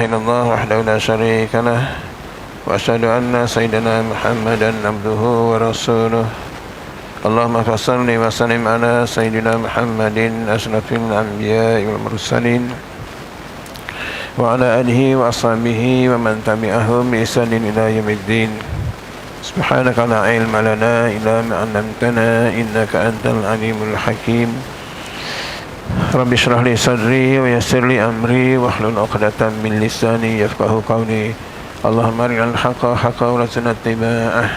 إلا الله وحده لا شريك له وأشهد أن سيدنا محمدا عبده ورسوله اللهم صل وسلم على سيدنا محمد أشرف الأنبياء والمرسلين وعلى آله وأصحابه ومن تبعهم بإحسان إلى يوم الدين سبحانك لا علم لنا إلا ما علمتنا إنك أنت العليم الحكيم رب اشرح لي صدري ويسر لي أمري واحلل عقدة من لساني يفقهوا قولي اللهم أرنا الحق حقا وارزقنا اتباعه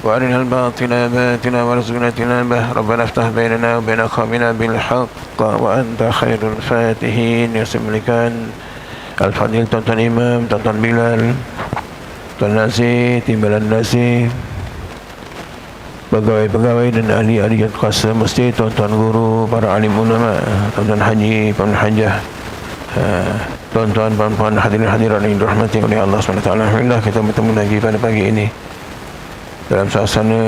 وأرنا الباطل باطلا وارزقنا اجتنابه ربنا افتح بيننا وبين قومنا بالحق وأنت خير الفاتحين يسملكان الفضيل Tuan-Tuan Imam, Tuan-Tuan Bilal, Tuan Nazir, Timbalan Nazir, pegawai-pegawai dan ahli-ahli yang kuasa masjid, tuan-tuan guru, para alim ulama, tuan-tuan haji, tuan hajah, tuan-tuan puan hadirin-hadirat yang dirahmati oleh Allah SWT. Alhamdulillah kita bertemu lagi pada pagi ini dalam suasana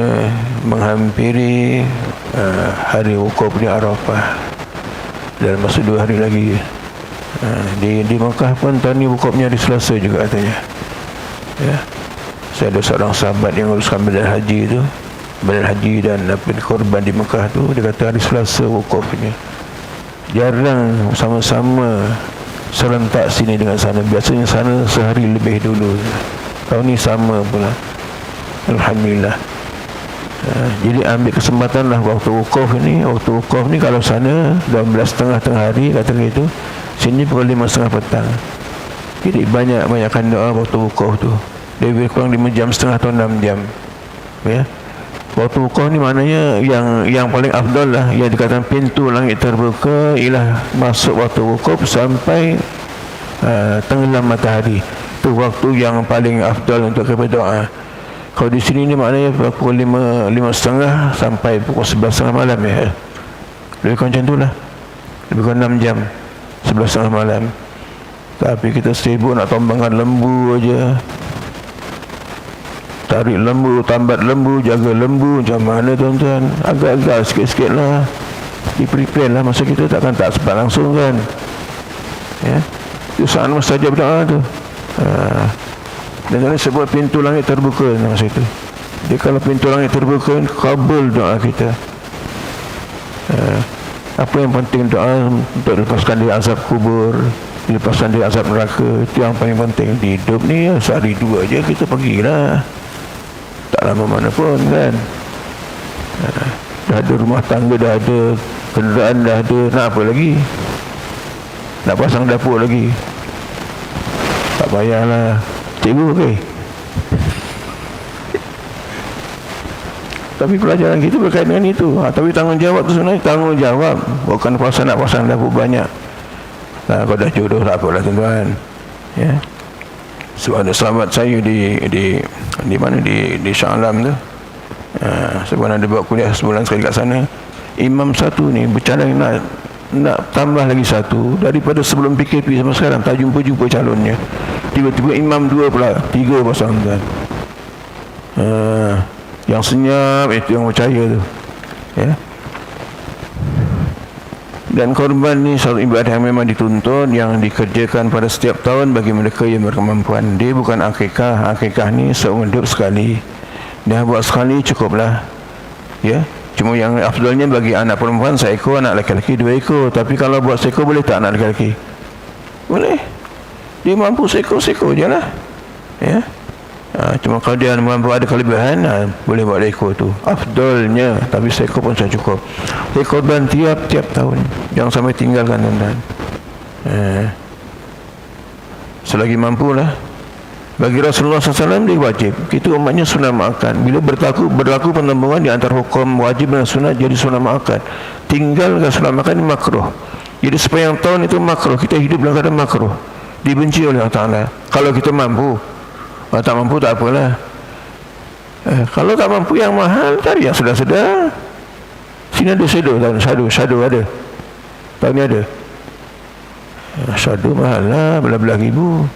menghampiri hari wukuf di Arafah. Dalam masa 2 hari lagi di Mekah pun tahun ni wukufnya hari Selasa juga katanya. Ya. Saya ada seorang sahabat yang uruskan badan haji tu, badan haji dan korban di Mekah tu, dia kata hari Selasa wukufnya. Jarang sama-sama serentak sini dengan sana. Biasanya sana sehari lebih dulu. Tahun ni sama pula. Alhamdulillah. Jadi ambil kesempatan lah waktu wukuf ni. Waktu wukuf ni kalau sana 12.30 tengah hari kata gitu, sini pukul 5.30 petang. Jadi banyakkan doa waktu wukuf tu. Dia lebih kurang 5 jam setengah atau 6 jam. Ya. Waktu wukuf ni maknanya yang paling afdal lah, yang dikatakan pintu langit terbuka ialah masuk waktu wukuf sampai tenggelam matahari. Itu waktu yang paling afdal untuk kita doa. Kalau di sini ni maknanya pukul 5.30 sampai pukul 11.30 malam ya. Lebih kurang macam tu lah. Lebih kurang 6 jam, 11.30 malam. Tapi kita sibuk nak tombangkan lembu aja. Tarik lembu, tambat lembu, jaga lembu, macam mana tuan-tuan? Agak-agak sikit-sikit lah. Di-prepare lah, masa kita tak sempat langsung kan. Ya. Itu saat mustajab doa tu. Dan ada sebuah pintu langit terbuka masa itu. Jadi kalau pintu langit terbuka, kabul doa kita. Apa yang penting doa untuk lepaskan dari azab kubur, lepaskan dari azab neraka. Itu yang paling penting. Di hidup ni sehari 2 je kita pergilah. Tak lama mana pun kan. Dah ada rumah tangga, dah ada kenderaan, dah ada, nak apa lagi? Nak pasang dapur lagi? Tak payahlah. Cikgu okey. Tapi pelajaran kita berkaitan dengan itu. Tapi tanggungjawab tu sebenarnya tanggungjawab, bukan nak pasang dapur banyak. Kalau dah jodoh tak apalah tuan-tuan. Ya. Sebab ada sahabat saya di mana di Shah Alam tu. Sebab ada buat kuliah sebulan sekali kat sana. Imam satu ni bercadang nak tambah lagi satu daripada sebelum PKP sampai sekarang tak jumpa calonnya. Tiba-tiba imam 2 pula, 3 pasang tuan. Yang senyap itu yang percaya tu. Ya. Dan korban ni satu ibadah yang memang dituntut, yang dikerjakan pada setiap tahun bagi mereka yang berkemampuan. Dia bukan akikah. Akikah ni seumur hidup sekali. Dah buat sekali cukuplah. Ya. Cuma yang afdalnya bagi anak perempuan seekor, anak lelaki 2 ekor. Tapi kalau buat seekor boleh tak anak lelaki? Boleh. Dia mampu seekor-seekor je lah. Ya. Cuma kalau dia mampu ada kelebihan, boleh buat ekor tu. Afdalnya, tapi seekor pun sudah cukup. Korban tiap tahun. Jangan sampai tinggalkan tuan-tuan. Selagi mampulah. Bagi Rasulullah SAW dia wajib. Kita umatnya sunnah makan. Bila berlaku penembungan di antara hukum wajib dan sunnah, jadi sunnah makan. Tinggalkan sunnah makan ini makruh. Jadi sepanjang tahun itu makruh. Kita hidup dalam keadaan makruh. Dibenci oleh Allah Ta'ala. Kalau kita mampu. Kalau tak mampu tak apalah. Kalau tak mampu yang mahal, cari yang sedar-sedar. Sini ada shadow ada. Tahun ni ada. Shadow mahal lah, belah-belah ribu.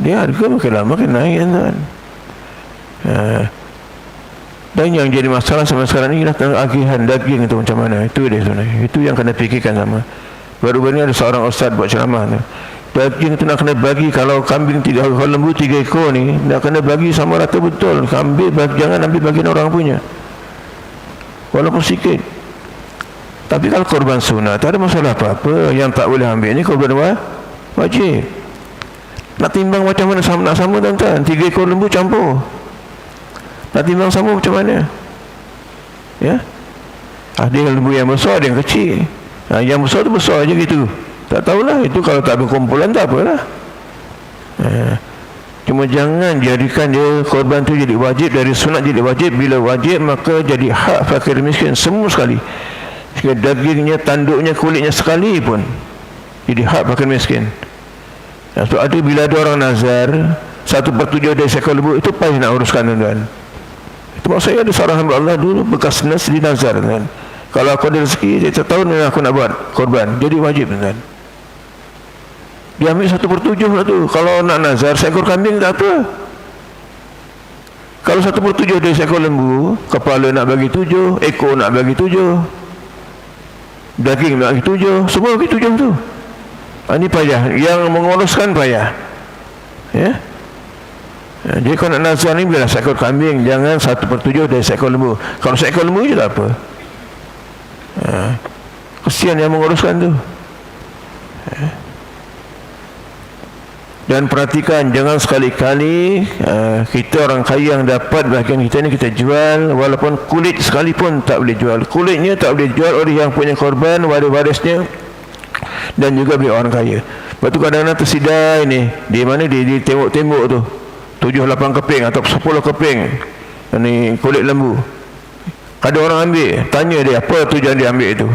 Dia harga makin naik kan. Dan yang jadi masalah sampai sekarang ni ialah agihan daging itu macam mana. Itu dia sebenarnya. Itu yang kena fikirkan sama. Baru-baru ni ada seorang ustaz buat ceramah tu, daging tu nak kena bagi, kalau kambing 3, kalau lembu 3 ekor ni nak kena bagi sama rata betul. Jangan ambil bagian orang punya walaupun sikit. Tapi kalau korban sunnah tak ada masalah apa-apa. Yang tak boleh ambil ni korban wajib. Nak timbang macam mana nak sama tuan-tuan? 3 ekor lembu campur, nak timbang sama macam mana? Ya, ada lembu yang besar, ada yang kecil. Yang besar tu besar je gitu, tak tahulah. Itu kalau tak berkumpulan tak apalah. Cuma jangan jadikan dia korban tu jadi wajib, dari sunat jadi wajib. Bila wajib maka jadi hak fakir miskin semua sekali. Dagingnya, tanduknya, kulitnya sekali pun jadi hak fakir miskin. Sebab ada, bila ada orang nazar 1/7 dari seekor lembu, itu payah nak uruskan tuan-tuan. Itu maksud saya, ada seorang hamba Allah dulu bekas nas di nazar tuan. Kalau aku ada rezeki, dia setahun aku nak buat korban, jadi wajib tuan. Dia ambil 1/7 lah tu. Kalau nak nazar seekor kambing tak apa. Kalau 1/7 dari seekor lembu, kepala nak bagi 7, ekor nak bagi 7, daging nak bagi 7, semua bagi 7 tu. Ini payah, yang menguruskan payah. Ya. Jadi kalau nak nazar ni, bila seekor kambing, jangan 1/7 dari seekor lembu. Kalau seekor lembu je tak apa. Kesian yang menguruskan tu. Dan perhatikan, jangan sekali-kali kita orang kaya yang dapat bahagian kita ni kita jual, walaupun kulit sekalipun tak boleh jual. Kulitnya tak boleh jual oleh yang punya korban, waris-warisnya, dan juga beli orang kaya. Lepas tu kadang-kadang tersidai ni, di mana di tembok-tembok tu 7-8 keping atau 10 keping ni kulit lembu. Ada orang ambil, tanya dia apa tujuan dia ambil itu.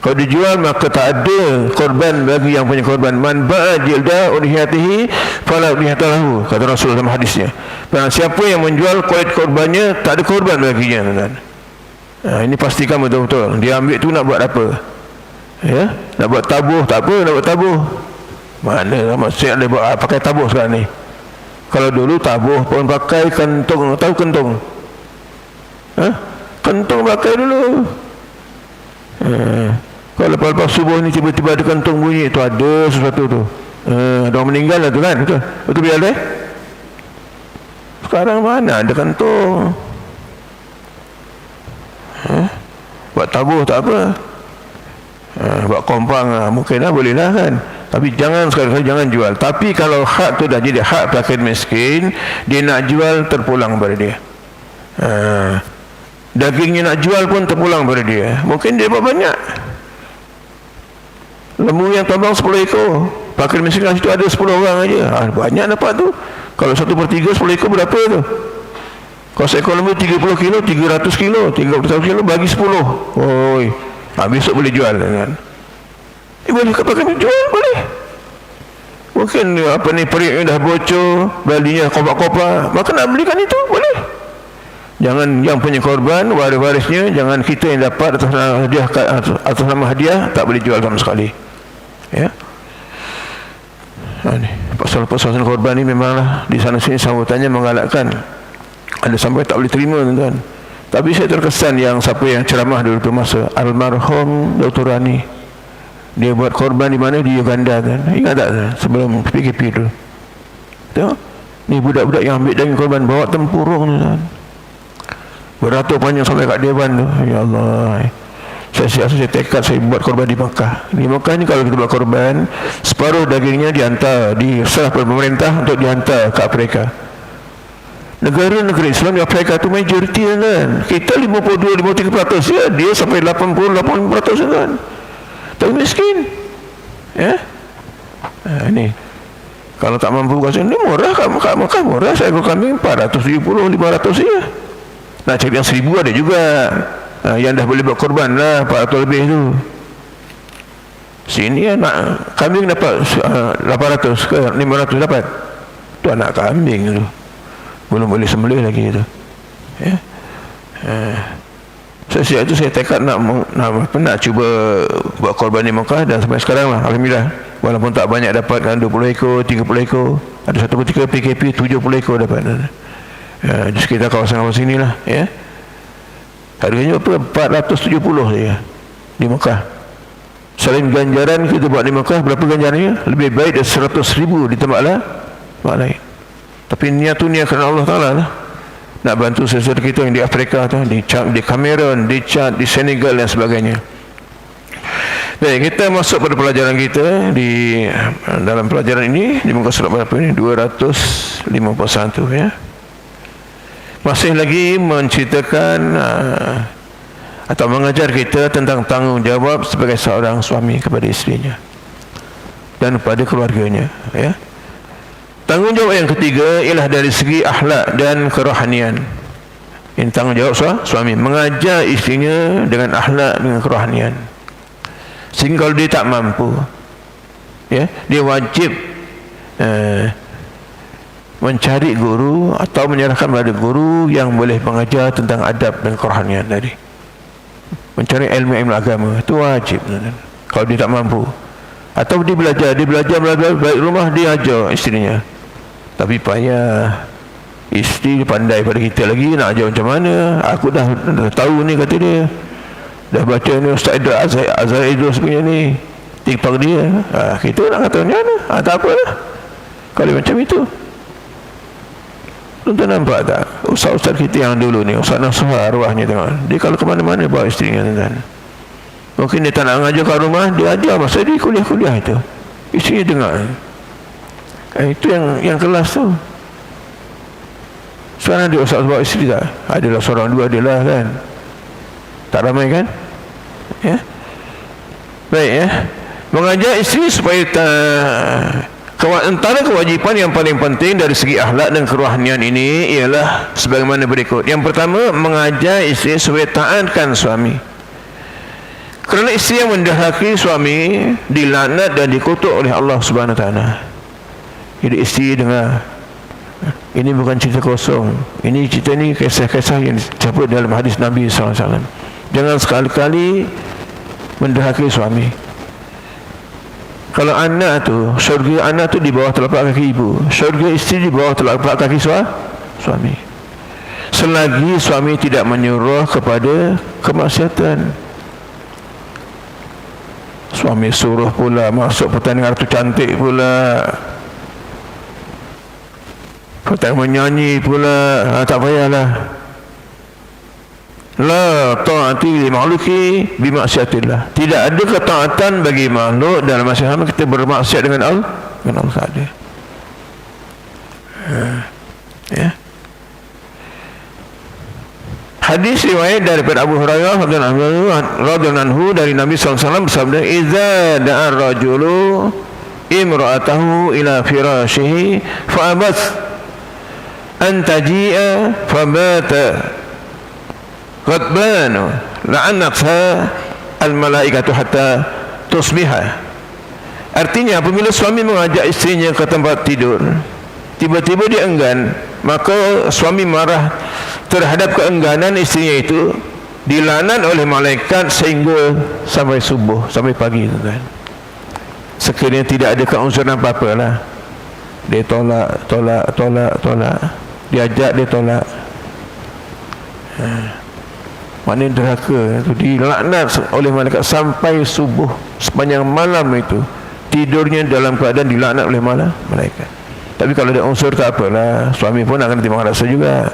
Kalau dijual maka tak ada korban bagi yang punya korban. Man ba'a jilda udhiyatihi fala udhiyatalahu, kata Rasul dalam hadisnya. Siapa yang menjual kulit korbannya, tak ada korban baginya, tuan. Ini pastikan betul-betul. Dia ambil tu nak buat apa? Ya, nak buat tabuh tak apa, nak buat tabuh. Mana maksudnya dia buat pakai tabuh sekarang ni? Kalau dulu tabuh pun pakai kentung, tahu kentung? Kentung pakai dulu. Kalau lepas-lepas subuh ni tiba-tiba ada kentung bunyi, itu ada sesuatu tu. Ada orang meninggal lah tu kan, betul biar deh. Sekarang mana ada kentung? Buat tabuh tak apa. Buat kompang mungkin lah, boleh lah kan. Tapi jangan sekali-kali jangan jual. Tapi kalau hak tu dah jadi hak fakir miskin, dia nak jual terpulang pada dia. Dagingnya nak jual pun terpulang pada dia. Mungkin dia buat banyak. Lembu yang tambang 10 ekor, fakir miskin kat situ ada 10 orang aja. Banyak dapat tu. Kalau 1/3 10 ekor berapa tu? Kalau seekor lembu 30 kilo, 300 kilo, 30 kilo bagi 10. Oi, besok boleh jual kan? Boleh pakai jual boleh. Mungkin apa ni, periknya dah bocor, balinya kopak-kopak, maka nak belikan itu boleh. Jangan yang punya korban, waris-warisnya, jangan kita yang dapat atas nama hadiah, atas nama hadiah tak boleh jual sama sekali. Ya. Ni pasal-pasal korban ni memanglah di sana sini sambutannya menggalakkan. Ada sampai tak boleh terima tuan-tuan. Tapi saya terkesan yang siapa yang ceramah dulu tu masa almarhum Dr. Rani. Dia buat korban di mana? Di Uganda kan. Ingat tak sebelum PKP tu? Tengok. Ni budak-budak yang ambil daging korban bawa tempurung tuan. Beratur panjang sampai kat Dewan tu. Ya Allah. Saya tekad saya buat korban di Makkah. Di Makkah ni kalau kita buat korban, separuh dagingnya dihantar, diserah oleh pemerintah untuk dihantar ke Afrika. Negara-negara Islam di Afrika tu majoriti kan. Kita 52-53% ya, dia sampai 80-85% kan. Tapi miskin. Ya. Ini kalau tak mampu kasih ni murah, kat Makkah murah, saya kambing 470-500 ya. Nak cari yang 1000 ada juga. Yang dah boleh buat korban lah 400 lebih tu. Sini nak kambing dapat 800 ke 500 dapat. Tu anak kambing tu. Belum boleh sembelih lagi tu. Ya. Sejak itu saya tekad nak cuba buat korban di Mekah, dan sampai sekarang lah alhamdulillah. Walaupun tak banyak dapat kan, 20 ekor, 30 ekor. Ada satu ketika PKP 70 ekor dapat. Di sekitar kawasan-kawasan sini lah ya. Harganya berapa? 470 saja di Mekah. Selain ganjaran kita buat di Mekah, berapa ganjarannya? Lebih baik dari 100,000 di tempat lain. Tapi niat tu niat kerana Allah Ta'ala lah. Nak bantu saudara kita yang di Afrika tu, di Cameroon, di Chad, di Senegal dan sebagainya. Baik, kita masuk pada pelajaran kita di dalam pelajaran ini di muka surat berapa ini? 251 ya. Masih lagi menceritakan atau mengajar kita tentang tanggungjawab sebagai seorang suami kepada isterinya dan kepada keluarganya ya. Tanggungjawab yang ketiga ialah dari segi akhlak dan kerohanian. Ini tanggungjawab suami, mengajar isterinya dengan akhlak, dengan kerohanian. Sehingga kalau dia tak mampu ya, dia wajib mencari guru atau menyerahkan pada guru yang boleh mengajar tentang adab dan kerohanian tadi. Mencari ilmu agama itu wajib kalau dia tak mampu. Atau dia belajar balik rumah dia ajar isterinya. Tapi payah, isteri pandai pada kita lagi, nak ajar macam mana? Aku dah tahu ni, kata dia. Dah baca ni Ustaz Azhar Idrus punya ni, TikTok dia. Kita nak kata macam mana? Tak apalah kalau macam itu. Tuan-tuan nampak tak ustaz-ustaz kita yang dulu ni, Ustaz Nasuha arwahnya, tengok dia kalau ke mana-mana bawa isterinya, tuan-tuan. Mungkin dia tak nak mengajar kat rumah, dia ajar masa dia kuliah itu, isterinya dengar. Itu yang kelas tu. Sekarang ada ustaz bawa isteri tak? Adalah seorang dua adalah kan, tak ramai kan ya. Baik ya, mengajar isteri supaya antara kewajipan yang paling penting dari segi akhlak dan kerohanian ini ialah sebagaimana berikut. Yang pertama, mengajar isteri supaya taatkan suami. Kerana isteri yang mendahaki suami dilaknat dan dikutuk oleh Allah Subhanahu Wa Taala. Jadi isteri dengar, ini bukan cerita kosong. Ini cerita ni kisah-kisah yang disebut dalam hadis Nabi SAW. Jangan sekali-kali mendahaki suami. Kalau anak tu, syurga anak tu di bawah telapak kaki ibu, syurga isteri di bawah telapak kaki suami. Selagi suami tidak menyuruh kepada kemaksiatan. Suami suruh pula masuk pertandingan Ratu Cantik pula, pertandingan menyanyi pula, tak payahlah. La ta'ati li makhluki bi maksiatillah. Tidak ada ketaatan bagi makhluk dalam masa sama kita bermaksiat dengan Allah. Ada. Ya. Hadis riwayat daripada Abu Hurairah radhiyallahu anhu dari Nabi SAW bersabda, "Idza da'a ar-rajulu imra'atahu ila firashihi fa abat an taji'a fa bata ghadban la'anatha al-malaikatu hatta tusbiha." Artinya apabila suami mengajak isterinya ke tempat tidur, tiba-tiba dia enggan, maka suami marah terhadap keengganan isterinya itu, dilaknat oleh malaikat sehingga sampai subuh, sampai pagi, tuan-tuan. Sekiranya tidak ada keunsuran apa-apa lah, dia tolak, diajak dia tolak. Maknanya derhaka itu, dilaknat oleh malaikat sampai subuh, sepanjang malam itu tidurnya dalam keadaan dilaknat oleh malaikat. Tapi kalau ada unsur tak apalah, suami pun nak kena timbang rasa juga,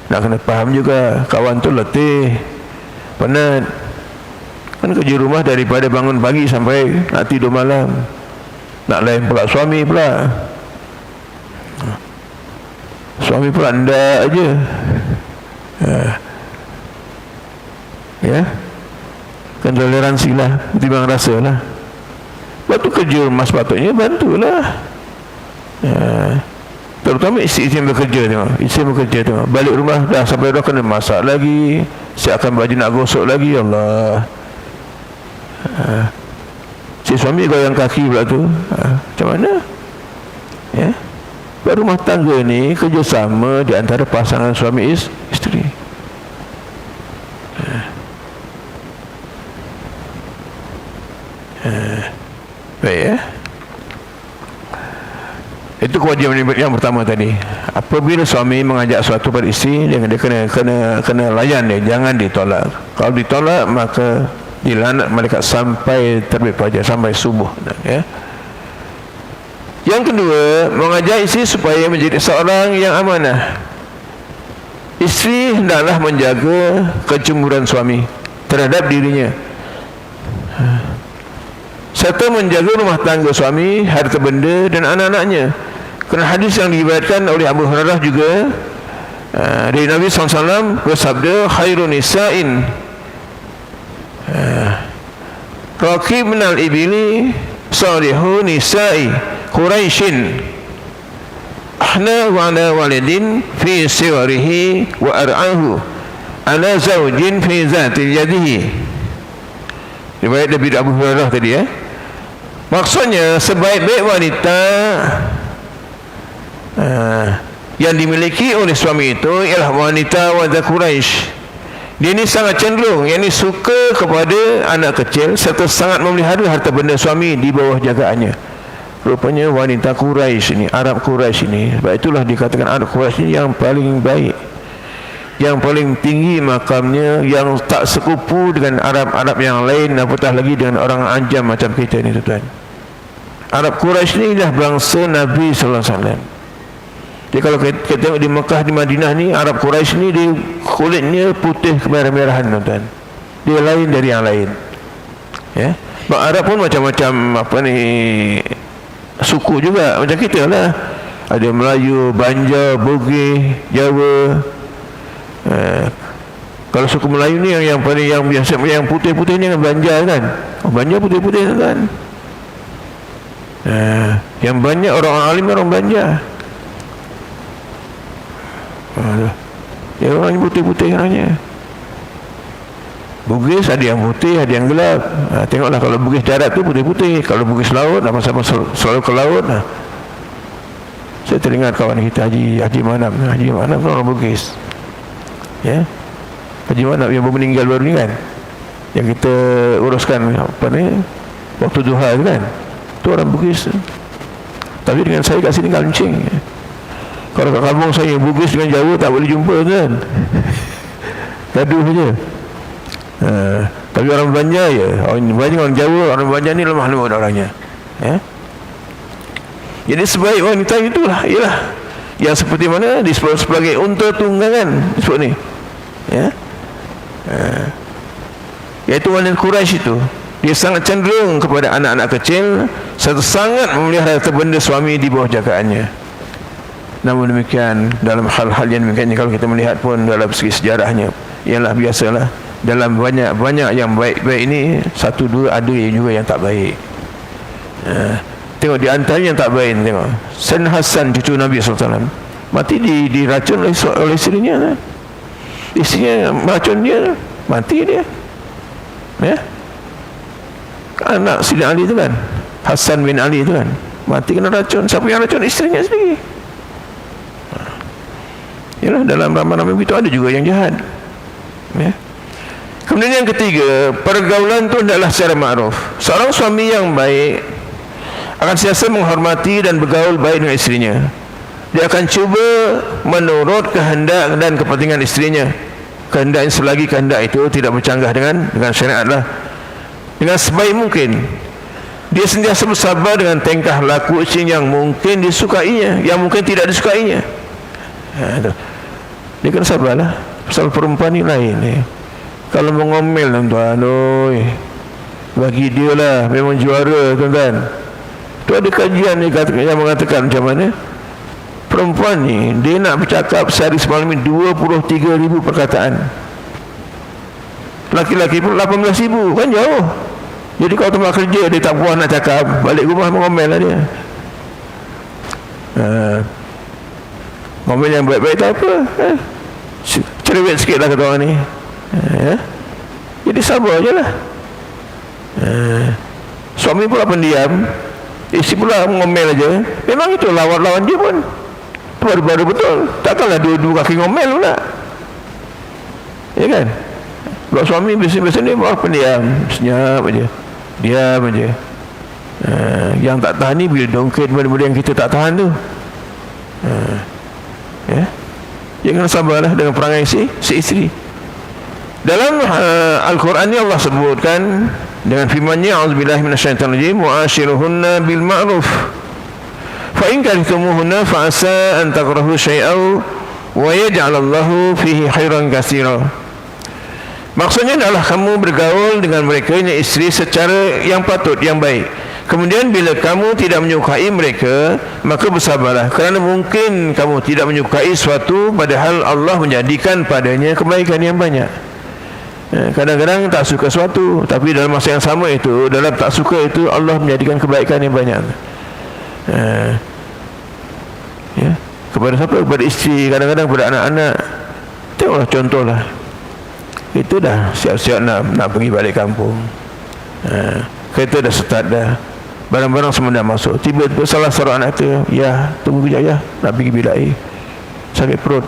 nak kena faham juga. Kawan tu letih, penat, kan kerja rumah daripada bangun pagi sampai nak tidur malam, nak lain pula suami pula. Suami pula ndak aja. Ya, kan toleransi lah, timbang rasa lah. Waktu kerja rumah sepatutnya bantulah. Terutama isteri yang bekerja, tengok, isteri bekerja, tengok, balik rumah dah sampai dah kena masak lagi, siapkan baju nak gosok lagi. Allah, si suami goyang kaki pula tu, macam mana ya? Rumah tangga ni kerjasama di antara pasangan suami isteri. Baik ya. Itu kewajiban yang pertama tadi. Apabila suami mengajak sesuatu pada isteri, dia kena layan dia, jangan ditolak. Kalau ditolak maka dilaknat malaikat sampai terbit fajar, sampai subuh, ya. Yang kedua, mengajar isteri supaya menjadi seorang yang amanah. Isteri hendaklah menjaga kecemburuan suami terhadap dirinya, serta menjaga rumah tangga suami, harta benda dan anak-anaknya. Kerana hadis yang diriwayatkan oleh Abu Hurairah juga dari Nabi SAW bersabda, khairun nisa'in raqib minal ibili salihu nisa'i Quraisyin ahna wa ala walidin fi siwarihi wa ar'ahu ala zawjin fi zati yadihi. Riwayat dari Abu Hurairah tadi, ya. Maksudnya sebaik-baik wanita yang dimiliki oleh suami itu ialah wanita Quraisy. Dia ni sangat cenderung, yang ni suka kepada anak kecil serta sangat memelihara harta benda suami di bawah jagaannya. Rupanya wanita Quraisy ini, Arab Quraisy ini, sebab itulah dikatakan Arab Quraisy ini yang paling baik, yang paling tinggi makamnya, yang tak sekupu dengan Arab-Arab yang lain, apatah lagi dengan orang Ajam macam kita ni, tuan. Arab Quraisy ini adalah bangsa Nabi sallallahu alaihi wasallam. Jadi kalau kita tengok di Mekah, di Madinah ni, Arab Quraisy ni dia kulitnya putih kemerah-merahan, tuan. Dia lain dari yang lain, ya. Sebab Arab pun macam-macam suku juga macam kita lah. Ada Melayu, Banjar, Bugis, Jawa. Kalau suku Melayu ni yang paling yang biasa, yang putih-putih ni yang Banjar kan. Banjar putih-putih kan. Yang banyak orang alim orang Banjar. Ya, orang yang putih-putih orangnya. Bugis ada yang putih, ada yang gelap. Tengoklah, kalau Bugis darat tu putih-putih, kalau Bugis laut sama-sama selalu ke laut. Saya teringat kawan kita Haji Manap kan orang Bugis, ya. Haji Manap yang baru meninggal baru ni kan, yang kita uruskan waktu duha tu kan, tu orang Bugis. Tapi dengan saya kat sini Kalcing. Kalau kat kampung saya Bugis dengan Jawa tak boleh jumpa kan. Gaduh saja. Tapi orang Banjar, ya, orang Jawa, orang Banjar ni lemah lembut orangnya, ya. Jadi sebaik wanita itulah ialah yang seperti mana disebut sebagai unta tunggangan, disebut ni, ya. Iaitu wanita Quraisy itu, dia sangat cenderung kepada anak-anak kecil serta sangat memelihara harta benda suami di bawah jagaannya. Namun demikian, dalam hal-hal yang demikian, kalau kita melihat pun dalam segi sejarahnya, ialah biasalah, dalam banyak yang baik-baik ini, satu dua ada juga yang tak baik. Tengok di antara yang tak baik, tengok Sayyidina Hasan cucu Nabi SAW mati diracun oleh isterinya kan? Isterinya meracun dia, mati dia, ya. Anak Sayyidina Ali itu kan, Hasan bin Ali itu kan, mati kena racun. Siapa yang racun? Isterinya sendiri. Yalah, dalam ramai-ramai itu ada juga yang jahat, ya. Kemudian yang ketiga, pergaulan itu adalah secara ma'ruf. Seorang suami yang baik akan sentiasa menghormati dan bergaul baik dengan isterinya. Dia akan cuba menurut kehendak dan kepentingan isterinya. Kehendaknya selagi kehendak itu tidak bercanggah dengan syariat lah. Dengan sebaik mungkin. Dia sentiasa bersabar dengan tingkah laku isteri yang mungkin disukainya, yang mungkin tidak disukainya. Dia kena sabarlah. Pasal perempuan ni lain ni. Kalau mengomel tuan-tuan, bagi dia lah memang juara, tuan-tuan. Tu ada kajian yang mengatakan macam mana perempuan ni, dia nak bercakap sehari semalam ni 23,000 perkataan. Laki-laki pun 18,000, kan jauh. Jadi kalau tempat kerja dia tak puas nak cakap, balik rumah mengomel lah dia. Ngomel yang baik-baik tak apa, cerewet sikit lah kata orang ni, ya. Jadi sabar je lah. Suami pula pendiam, isteri pula ngomel aja. Memang itu lawan-lawan dia pun baru-baru betul. Takkanlah dua kaki ngomel pula, ya kan. Kalau suami biasa-biasa ni malah pendiam, senyap aja, diam aja. Yang tak tahan ni bila dongket benda-benda yang kita tak tahan tu, ya. Jangan sabarlah dengan perangai si isteri. Dalam Al-Quran ni Allah sebutkan dengan firman-Nya, a'udzubillahi minasyaitonirrajim, wa'ashiruhunna bil ma'ruf fa in karihtumuhunna fa asa an takrahu syai'an wa yaj'alallahu fihi khairan katsira. Maksudnya adalah kamu bergaul dengan mereka, yang isteri, secara yang patut, yang baik. Kemudian bila kamu tidak menyukai mereka, maka bersabarlah, kerana mungkin kamu tidak menyukai suatu padahal Allah menjadikan padanya kebaikan yang banyak. Kadang-kadang tak suka suatu, tapi dalam masa yang sama itu, dalam tak suka itu, Allah menjadikan kebaikan yang banyak. Ya, kepada siapa? Kepada isteri, kadang-kadang kepada anak-anak. Tengoklah contohlah, kita dah siap-siap nak pergi balik kampung, kereta dah start dah, barang-barang semua dah masuk. Tiba-tiba salah seorang anak tu, ya tunggu kejap ya, nak pergi bilik air, sakit perut.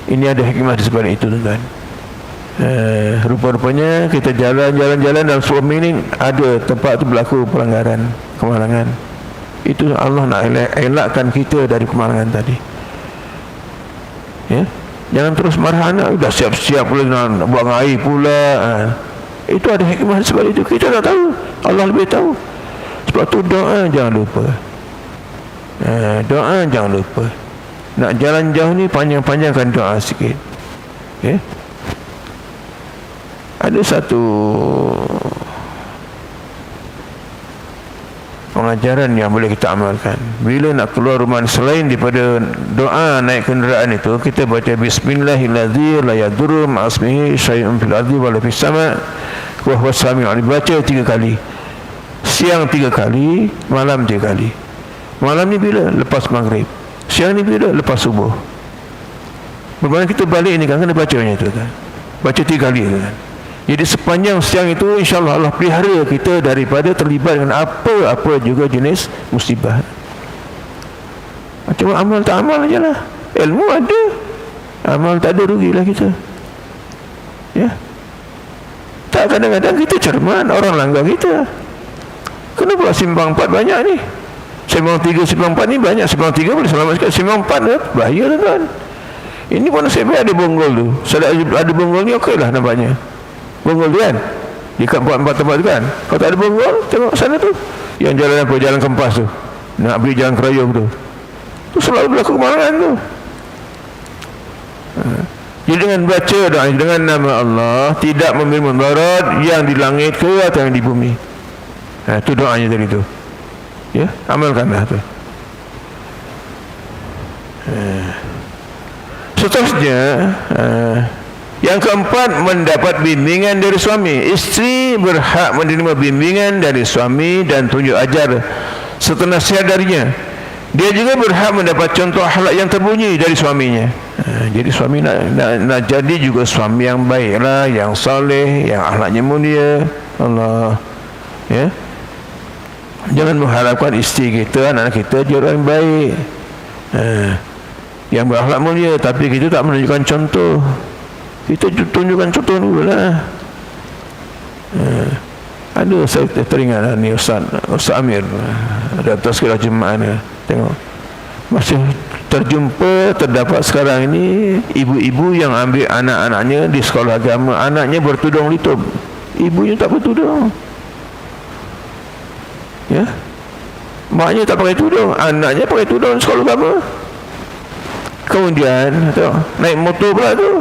Ini ada hikmah di sebalik itu, tuan-tuan. Rupa-rupanya kita jalan-jalan dalam suami ini, ada tempat tu berlaku pelanggaran, kemalangan. Itu Allah nak elakkan kita dari kemalangan tadi. Ya, jangan terus marah anak, dah siap-siap pula nak buang air pula. Itu ada hikmah sebab itu. Kita tak tahu, Allah lebih tahu. Sebab tu doa jangan lupa. Doa jangan lupa. Nak jalan jauh ni, panjang-panjangkan doa sikit. Okay? Ada satu pengajaran yang boleh kita amalkan. Bila nak keluar rumah, selain daripada doa naik kenderaan itu, kita baca bismillahirrahmanirrahim, la yadurru ma'asmihi syai'un fil ardi wala fis sama' wa huwa samiul alim. Baca 3 kali. Siang 3 kali, malam 3 kali. Malam ni bila? Lepas maghrib. Siang ni bila? Lepas subuh. Bermakna kita balik ni kan kena bacanya tu kan. Baca 3 kali tu kan. Jadi sepanjang siang itu, insyaAllah Allah pelihara kita daripada terlibat dengan apa-apa juga jenis musibah. Macam amal tak amal je lah. Ilmu ada, amal tak ada, rugilah kita. Ya, tak, kadang-kadang kita cermat, orang langgar kita. Kenapa simpang 4 banyak ni? Simpang 3, simpang 4 ni banyak. Simpang 3 boleh selamat sikit, simpang 4 bahaya tuan-tuan. Ini pun nasib baik ada bonggol tu. Kalau ada bonggol ni okey lah nampaknya. Bonggol tu kan, di empat tempat tu kan. Kalau tak ada bonggol, tengok sana tu, yang jalan apa, jalan kempas tu, nak beli jalan kerayung tu selalu berlaku kemalangan tu. Jadi dengan baca doa dengan nama Allah, tidak memberi mudarat yang di langit ke atau yang di bumi. Itu doanya tadi tu. Ya, amalkanlah tu. Seterusnya, yang keempat, mendapat bimbingan dari suami. Isteri berhak menerima bimbingan dari suami dan tunjuk ajar serta nasihat darinya. Dia juga berhak mendapat contoh akhlak yang terbunyi dari suaminya. Jadi suami nak jadi juga suami yang baiklah, yang soleh, yang akhlaknya mulia. Allah, ya. Jangan mengharapkan isteri kita, anak kita jadi orang baik, yang berakhlak mulia, tapi kita tak menunjukkan contoh. Kita tunjukkan contoh dulu lah. Ada, saya teringat ni Ustaz Amir Dato' Sekolah Jemaah ni, tengok masih terdapat sekarang ini ibu-ibu yang ambil anak-anaknya di sekolah agama, anaknya bertudung litub, ibunya tak bertudung. Ya, maknya tak pakai tudung, anaknya pakai tudung sekolah agama. Kemudian tengok, naik motor pula tu,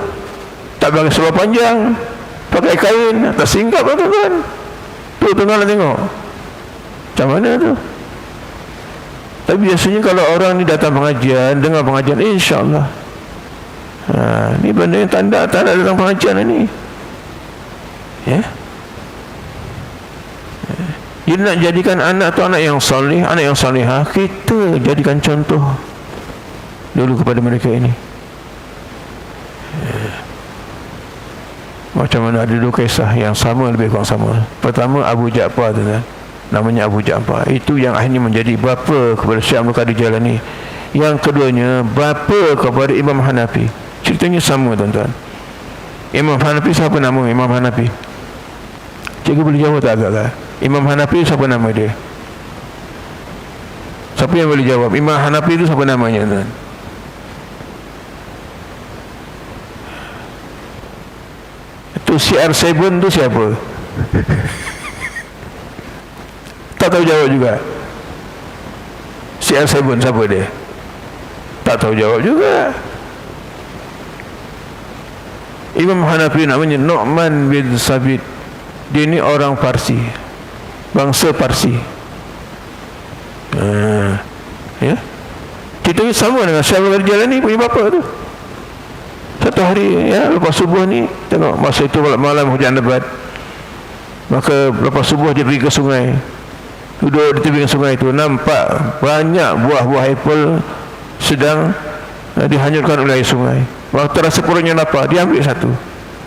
tak pakai seluar panjang, pakai kain atas singkap lah tuan-tuan. Tu tuan-tuan tengok macam mana tu. Tapi biasanya kalau orang ni datang pengajian, dengar pengajian, insyaAllah, ni benda yang tanda datang pengajian ni. Ya, jadi nak jadikan anak tu anak yang soleh, anak yang solehah, kita jadikan contoh dulu kepada mereka ini. Macam mana ada 2 kisah yang sama, lebih kurang sama. Pertama, Abu Ja'far tu kan, namanya Abu Ja'far. Itu yang akhirnya menjadi bapa kepada Syekh Abdul Qadir Jalani. Yang keduanya, bapa kepada Imam Hanafi. Ceritanya sama tuan-tuan. Imam Hanafi, siapa nama Imam Hanafi? Cikgu boleh jawab tak agak-agak? Imam Hanafi siapa nama dia? Siapa yang boleh jawab? Imam Hanafi itu siapa namanya tuan? tu CR7 tu siapa? Tak tahu jawab juga. CR7 siapa dia? Tak tahu jawab juga. Imam Hanafi namanya Nu'man bin Sabit. Dia ni orang Parsi, bangsa Parsi. Ya, kita ni sama dengan Syekh Abdul Jalani punya bapa tu. Satu hari ya, lepas subuh ni, tengok masa itu malam hujan lebat, maka lepas subuh dia pergi ke sungai, duduk di tepi sungai itu, nampak banyak buah-buah apple sedang dihanyutkan oleh air sungai. Waktu terasa perutnya lapar, dia ambil satu,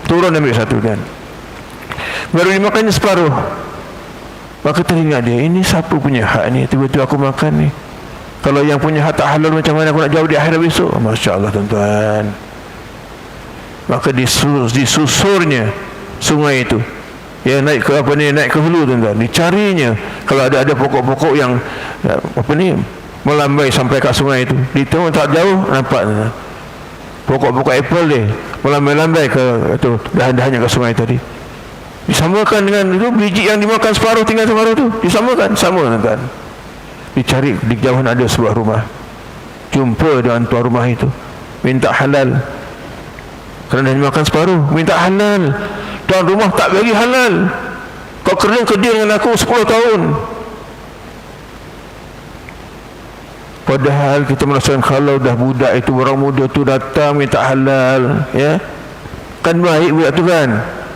turun ambil satu kan, baru dimakannya separuh. Maka teringat dia, ini siapa punya hak ni, tiba-tiba aku makan ni. Kalau yang punya hak tak halal, macam mana aku nak jawab di akhirat besok? Masya Allah tuan-tuan. Maka disusurnya sungai itu, ya, naik ke apa ni, naik ke hulu tuan-tuan, dicarinya kalau ada pokok-pokok yang apa ni melambai sampai ke sungai itu. Ditengok tak jauh nampak tuan-tuan, pokok-pokok apple dia melambai-lambai ke itu, dahan-dahannya ke sungai tadi. Disamakan dengan itu, biji yang dimakan separuh, tinggal separuh tu disamakan, sama tuan-tuan. Dicari, di jauhan ada sebuah rumah, jumpa dengan tuan rumah itu, minta halal kerana dimakan separuh, minta halal. Tuan rumah tak bagi halal. Kau kerja dengan aku 10 tahun. Padahal kita merasakan kalau dah budak itu, orang muda tu datang minta halal, ya, kan baik budak tu kan,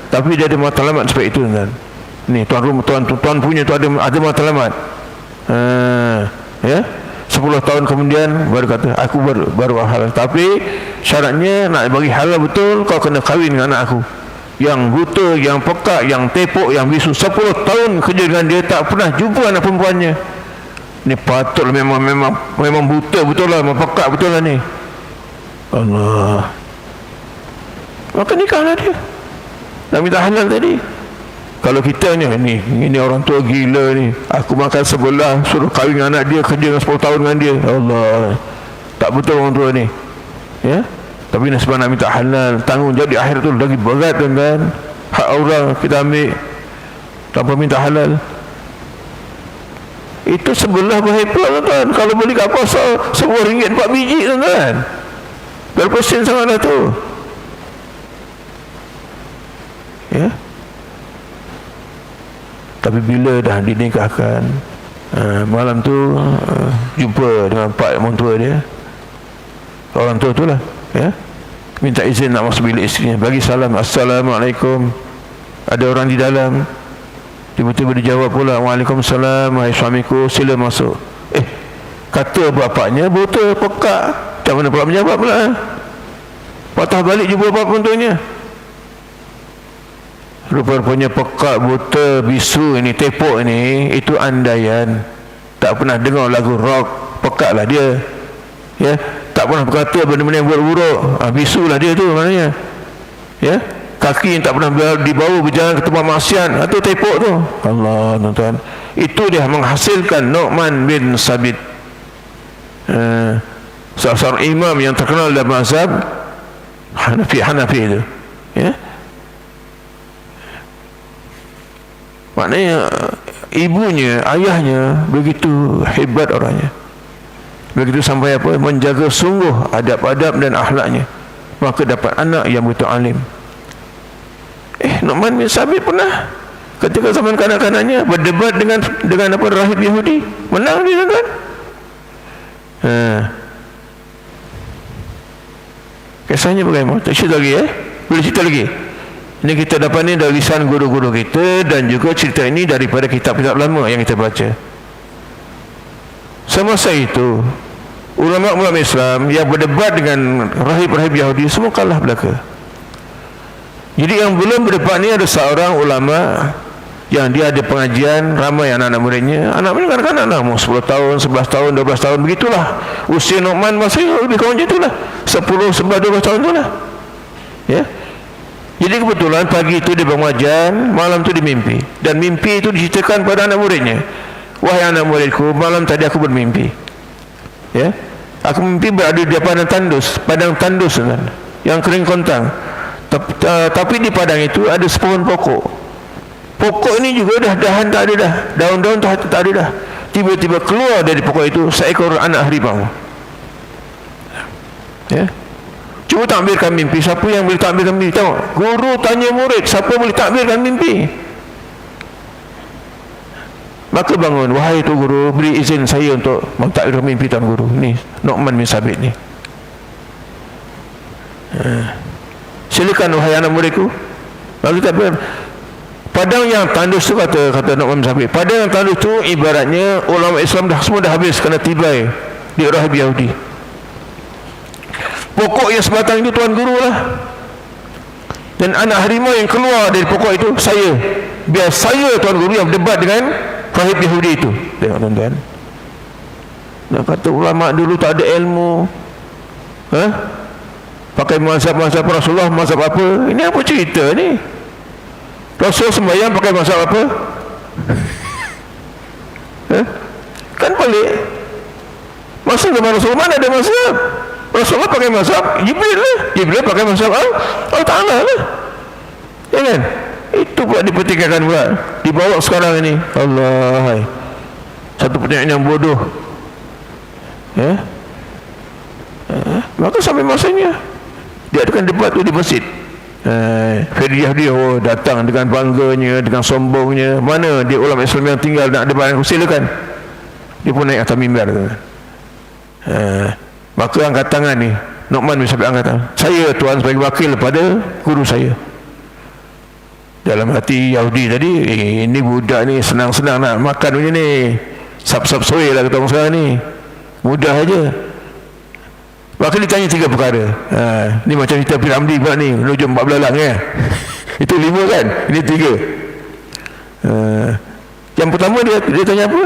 tapi dia ada matlamat seperti itu kan. Ni tuan rumah, tuan punya tu ada matlamat. Ya, 10 tahun kemudian baru kata aku baru halal, tapi syaratnya nak bagi halal betul, kau kena kahwin dengan anak aku yang buta, yang pekak, yang tepuk, yang bisu. 10 tahun kerja dengan dia, tak pernah jumpa anak perempuannya. Ni patutlah memang buta betul lah, memang pekak betul lah ni. Allah. Maka nikahlah dia, nak minta halal tadi. Kalau kita ni orang tua gila ni, aku makan sebelah, suruh kahwin dengan anak dia, kerja dengan 10 tahun dengan dia. Allah, tak betul orang tua ni, ya. Tapi nasibah nak minta halal, tanggungjawab di akhirat tu lagi berat kan. Hak orang kita ambil tanpa minta halal. Itu sebelah berhebat tuan. Kalau beli kat pasar RM1 4 biji tuan. Berapa sen sangatlah tu, ya. Tapi bila dah dinikahkan, malam tu jumpa dengan pak mentua dia, orang tua tu lah, ya, minta izin nak masuk bilik isterinya, bagi salam, Assalamualaikum, ada orang di dalam. Tiba-tiba dijawab pula, Waalaikumsalam, wahai suamiku, sila masuk. Kata bapaknya buta, pekak, macam mana pula menjawab pula? Patah balik jumpa bapak mentuanya, rupa-rupanya pekak, buta, bisu ini, tepuk ini, itu andaian. Tak pernah dengar lagu rock, pekak lah dia, ya. Tak pernah berkata benda-benda yang buruk-buruk, bisu lah dia tu maknanya, ya. Kaki yang tak pernah dibawa berjalan ke tempat maksiat, itu tepuk tu. Allah tuan-tuan, itu dia menghasilkan Nu'man bin Sabit, salah seorang imam yang terkenal dalam mazhab Hanafi itu, ya. Maknanya ibunya, ayahnya begitu hebat orangnya, begitu sampai apa, menjaga sungguh adab-adab dan akhlaknya, maka dapat anak yang betul alim. Nu'man bin Sabit pernah ketika zaman kanak-kanaknya berdebat dengan apa, rahib Yahudi, menang dia kan. Kisahnya bagaimana? Tak cerita lagi, boleh cerita lagi. Ini kita dapat ni dari lisan guru-guru kita, dan juga cerita ini daripada kitab-kitab lama yang kita baca. Semasa itu ulama-ulama Islam yang berdebat dengan rahib-rahib Yahudi semua kalah belaka. Jadi yang belum berdebat ni ada seorang ulama yang dia ada pengajian, ramai anak-anak muridnya. Anak murid kadang-kadang mau 10 tahun, 11 tahun, 12 tahun, begitulah usia Nu'man, masih lebih kurang macam itulah, 10, 11, 12 tahun itulah, ya. Jadi kebetulan pagi itu dia pengajian, malam tu dia mimpi, dan mimpi itu diceritakan pada anak muridnya. Wahai anak muridku, malam tadi aku bermimpi, ya, aku mimpi berada di padang tandus kan, yang kering kontang. Tapi di padang itu ada sepohon pokok. Pokok ini juga dah dahan tak ada dah, daun-daun tak ada dah. Tiba-tiba keluar dari pokok itu seekor anak harimau. Ya. Cuba takbirkan mimpi. Siapa yang boleh takbirkan mimpi? Tengok, guru tanya murid, siapa boleh takbirkan mimpi? Maka bangun, wahai tu guru, beri izin saya untuk mentakbirkan mimpi tuan guru. Ni Nu'man bin Sabit ni. Silakan wahai anak muridku. Lalu takbir. Padang yang tandus tu, kata Nu'man bin Sabit, padang yang tandus tu ibaratnya ulama Islam semua dah habis kena tibai di rahib Yahudi. Pokok yang sebatang itu tuan guru lah, dan anak harimau yang keluar dari pokok itu saya. Biar saya tuan guru yang berdebat dengan rahib Yahudi itu. Tengok tuan-tuan, nak kata ulama dulu tak ada ilmu, pakai mazhab-mazhab Rasulullah, mazhab apa? Ini apa cerita ni? Rasul sembahyang pakai mazhab apa? Kan pelik. Masa zaman Rasul mana ada mazhab? Rasulullah pakai mazhab Jibril lah. Jibril pakai mazhab Allah Ta'ala lah. Ya kan? Itu buat dipertikaikan pula. Dibawa sekarang ini. Allah, satu pertanyaan yang bodoh. Maka sampai masanya diadakan debat tu di masjid. Ferdi Yahudi datang dengan bangganya, dengan sombongnya. Mana dia ulama Islam yang tinggal nak debat? Silakan. Dia pun naik atas mimbar. Maka angkat tangan ni, Nu'man bin Sabit angkat tangan, saya tuan sebagai wakil pada guru saya. Dalam hati Yahudi tadi, ini budak ni senang-senang nak makan punya ni, sap-sap soy lah kata orang sekarang ni, mudah aja. Maka ditanya 3 perkara. Ni macam kita Piramli pula ni, nujum 4 belalang ya. Itu 5 kan, ini 3. Yang pertama dia tanya apa?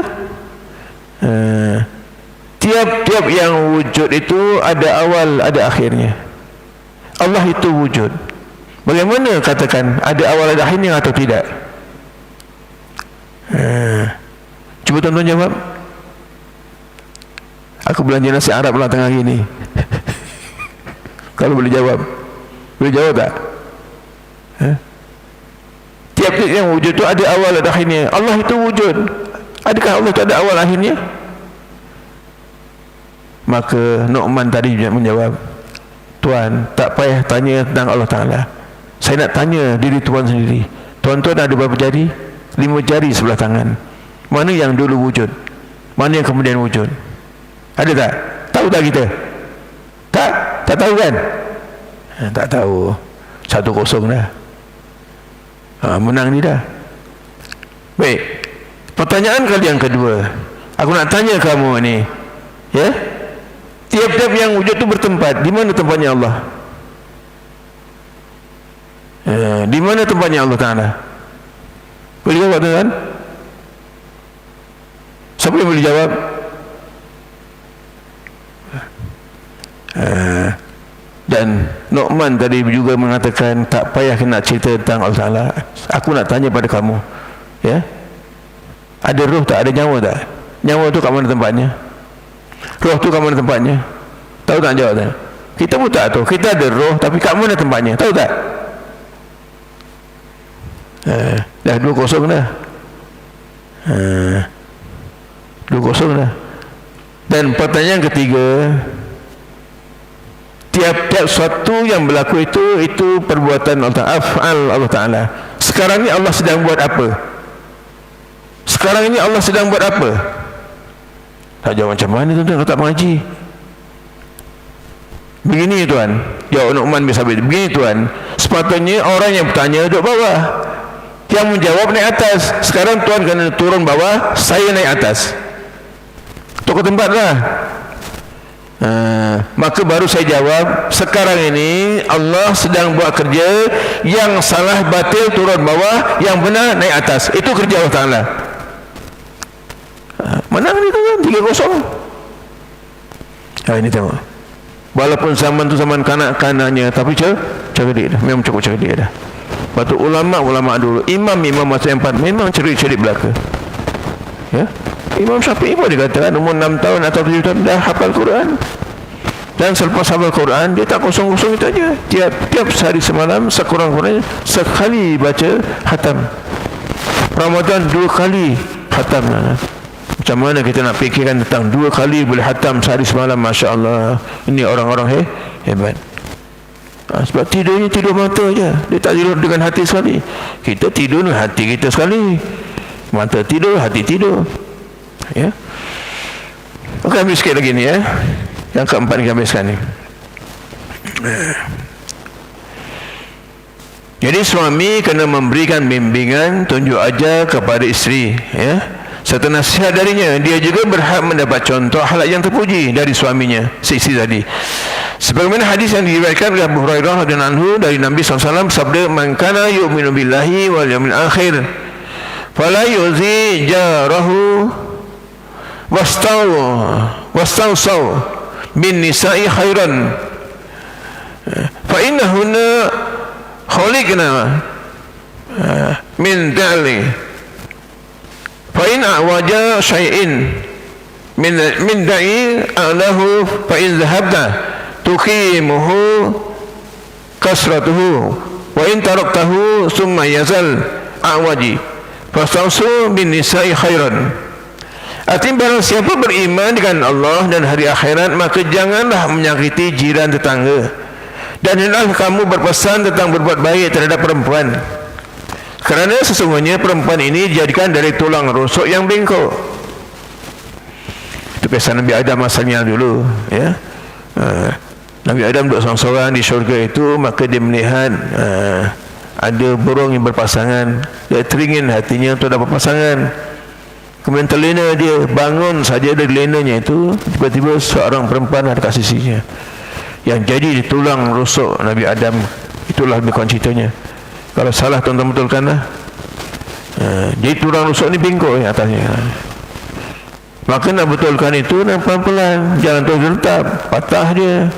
Tiap-tiap yang wujud itu ada awal, ada akhirnya. Allah itu wujud. Bagaimana katakan ada awal, ada akhirnya atau tidak? Cuba tuan-tuan jawab. Aku belanja nasi Arab lah tengah hari ni. Kalau boleh jawab. Boleh jawab tak? Tiap-tiap yang wujud itu ada awal, ada akhirnya. Allah itu wujud. Adakah Allah tak ada awal akhirnya? Maka Nu'man tadi menjawab, tuan tak payah tanya tentang Allah Ta'ala, saya nak tanya diri tuan sendiri. Tuan-tuan ada berapa jari? 5 jari sebelah tangan. Mana yang dulu wujud? Mana yang kemudian wujud? Ada tak? Tahu tak kita? Tak tahu kan? Tak tahu. 1-0 dah. Menang ni dah. Baik, pertanyaan kali yang kedua, aku nak tanya kamu ni, ya, tiap-tiap yang wujud itu bertempat. Di mana tempatnya Allah? Di mana tempatnya Allah Ta'ala? Boleh jawab tuan? Siapa yang boleh jawab? Dan Nu'man tadi juga mengatakan tak payah nak cerita tentang Allah Ta'ala. Aku nak tanya pada kamu, ya, ada roh tak? Ada nyawa tak? Nyawa tu kat mana tempatnya? Roh tu kat mana tempatnya? Tahu tak jawab tak? Kita pun tak tahu. Kita ada roh, tapi kat mana tempatnya? Tahu tak? Dah 2-0 dah. 2-0 dah. Dan pertanyaan ketiga, tiap-tiap suatu yang berlaku itu perbuatan Allah Ta'ala, af'al Allah Ta'ala. Sekarang ni Allah sedang buat apa? Sekarang ini Allah sedang buat apa? Tak jawab macam mana tuan-tuan kalau tak mengaji? Begini tuan, jawab Nu'man bin Sabit, begini tuan, sepatutnya orang yang bertanya duduk bawah, yang menjawab naik atas. Sekarang tuan kena turun bawah, saya naik atas. Tukar tempat lah. Maka baru saya jawab, sekarang ini Allah sedang buat kerja, yang salah batil turun bawah, yang benar naik atas. Itu kerja Allah Ta'ala. Menang ni tuan, 3-0. Ini tengok, walaupun zaman tu zaman kanak-kanaknya, tapi cerdik dah, memang cukup cerdik dah. Lepas tu ulama' dulu, imam masa yang 4 memang cerdik belaka, ya. Imam Syafi'i pun dia kata umur 6 tahun atau 7 tahun dah hafal Quran. Dan selepas hafal Quran, dia tak kosong-kosong itu aja. Tiap sehari semalam sekurang-kurangnya sekali baca khatam. Ramadan 2 kali khatam. Macam mana kita nak fikirkan tentang 2 kali boleh khatam sehari semalam? Masya Allah, ini orang-orang hebat. Sebab tidurnya tidur mata je, dia tak tidur dengan hati sekali. Kita tidur dengan hati kita sekali, mata tidur, hati tidur. Ya. Okey, habis sikit lagi ni ya. Yang keempat ni habiskan ni. Jadi suami kena memberikan bimbingan, tunjuk ajar kepada isteri, ya, serta nasihat darinya. Dia juga berhak mendapat contoh akhlak yang terpuji dari suaminya, si isteri tadi. Sebagaimana hadis yang diriwayatkan oleh Abu Hurairah radhiyallahu anhu dari Nabi SAW, sabda, "Man kana yu'minu billahi wal yawmil akhir fala yuzi jarahu wastawsaw bin nisa'i khairan fa innahunna khuliqna min da'li fa in awaja syai'in min da'i alahu fa in dhahabta tuqimuhu kasratuhu wa in taraktahu summa yazal awaji fastawsu bin nisa'i khairan." Artinya barang siapa beriman dengan Allah dan hari akhirat, maka janganlah menyakiti jiran tetangga, dan hendaklah kamu berpesan tentang berbuat baik terhadap perempuan, kerana sesungguhnya perempuan ini dijadikan dari tulang rusuk yang bengkok. Itu pesan Nabi Adam asalnya dulu, ya. Nabi Adam duduk seorang-seorang di syurga itu, maka dia melihat ada burung yang berpasangan. Dia teringin hatinya untuk dapat pasangan. Kemudian terlena dia, bangun saja dari lenanya itu, tiba-tiba seorang perempuan ada kat sisinya yang jadi di tulang rusuk Nabi Adam. Itulah lebih kurang ceritanya. Kalau salah tuan-tuan betulkanlah. Jadi tulang rusuk ni bengkok yang atasnya. Maka nak betulkan itu dan pelan-pelan, jangan terus letap, patah dia.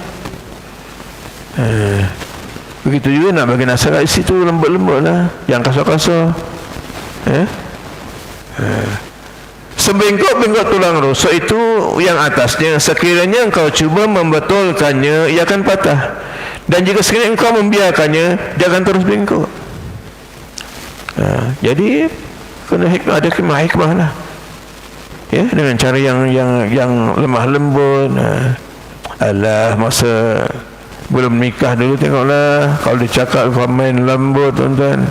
Begitu juga nak bagi nasihat isi tu lembut-lembut lah, yang kasar-kasar. Sebengkok-bengkok tulang rusuk itu yang atasnya, sekiranya engkau cuba membetulkannya, ia akan patah. Dan jika sekiranya engkau membiarkannya, dia akan terus bengkok. Jadi kena hikmah, ada hikmah lah, ya, dengan cara yang lemah lembut. Alah, masa belum nikah dulu tengoklah, kalau dia cakap kau main lembut tuan-tuan.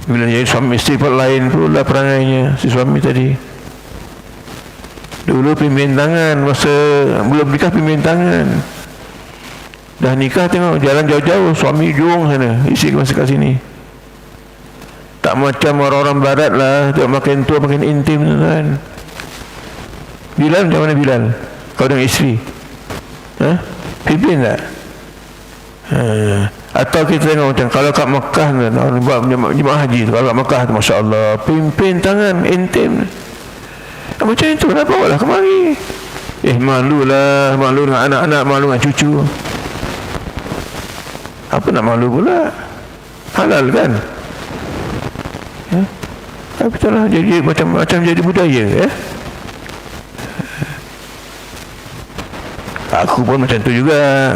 Bila jadi suami isteri lain pula perangainya si suami tadi. Dulu pimpin tangan, masa belum nikah pimpin tangan. Dah nikah tengok jalan jauh-jauh, suami jung sana, isteri masih kat sini. Tak macam orang-orang barat lah, tengok makin tua makin intim kan. Bilal macam mana Bilal? Kau dengan isteri, pimpin tak? Atau kita tengok macam kalau kat Mekah kan, orang buat jemaah haji tu, kalau kat Mekah tu, Masya Allah, pimpin tangan intim. Macam itu, kenapa bawalah kemari? Malulah, malu dengan anak-anak, malu dengan cucu. Apa nak malu pula? Halal kan? Tapi itulah jadi macam jadi budaya, ya. Aku pun macam tu juga.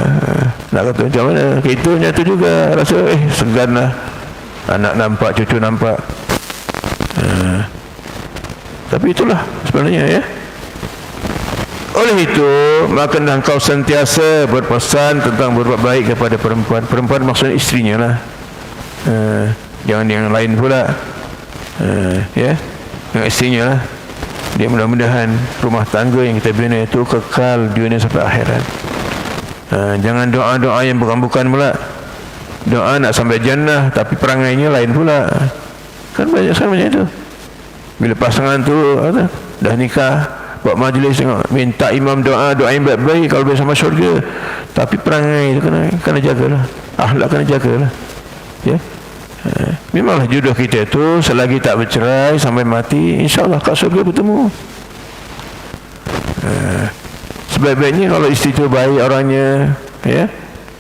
Nak kata macam mana, kita macam tu juga. Rasa segan lah, anak nampak, cucu nampak. Tapi itulah sebenarnya, ya. Oleh itu, maka engkau sentiasa berpesan tentang berbuat baik kepada perempuan. Perempuan maksudnya isterinya lah, jangan yang lain pula. Ya, dengan isterinya lah. Dia mudah-mudahan rumah tangga yang kita bina itu kekal dunia sampai akhirat. Jangan doa-doa yang bukan-bukan pula. Doa nak sampai jannah tapi perangainya lain pula. Kan banyak sangat macam itu. Bila pasangan tu dah nikah, buat majlis tengok, minta imam doa yang baik-baik kalau boleh sama syurga. Tapi perangai itu kena jagalah. Akhlak kena jagalah. Ya. Memanglah jodoh kita tu selagi tak bercerai sampai mati, insya-Allah kat syurga bertemu. Sebaik-baiknya kalau isteri tu baik orangnya, ya,